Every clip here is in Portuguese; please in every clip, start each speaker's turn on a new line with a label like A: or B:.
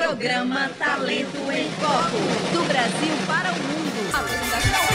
A: Programa Talento em Foco, do Brasil para o mundo. Apresentação.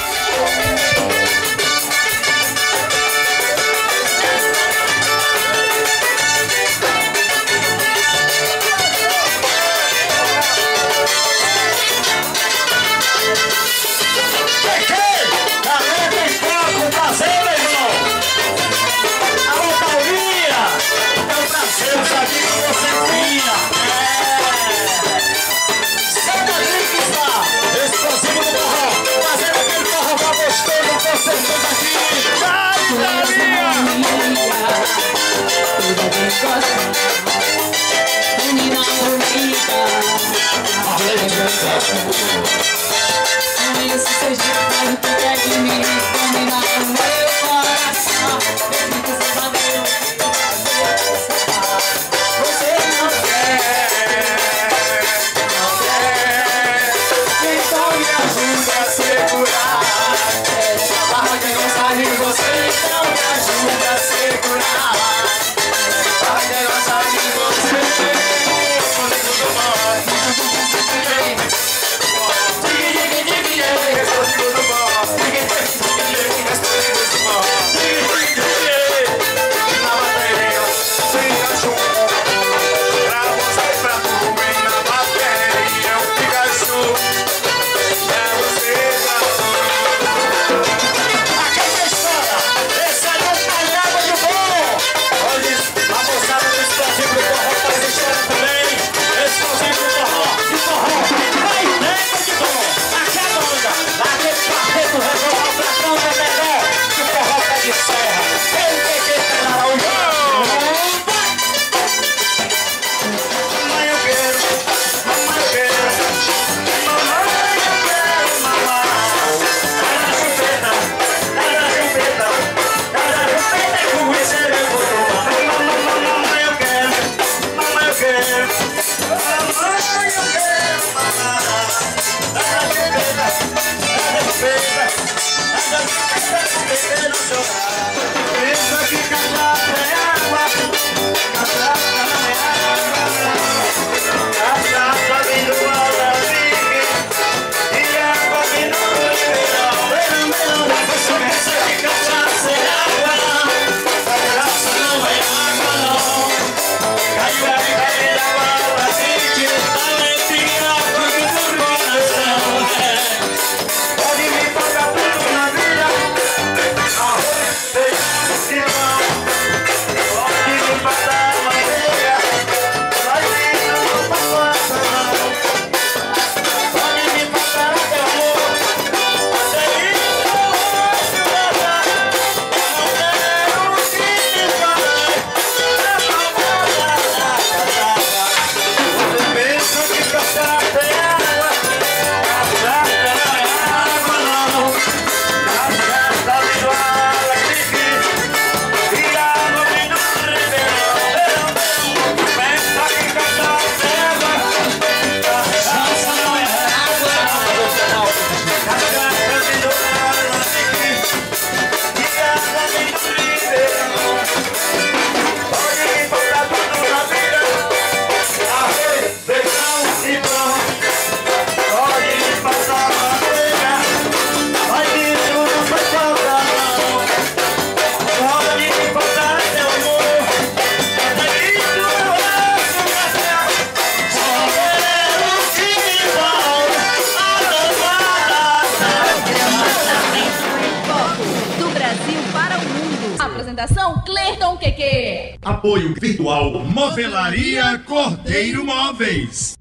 B: Esse Sergipe que é de mim, domina o meu coração. Desde que você valeu, você não quer, então me ajuda a segurar essa barra que gosta de você, então me ajuda a segurar essa barra que gosta de você.
A: Apresentação Cleiton QQ.
C: Apoio virtual Movelaria Cordeiro Móveis.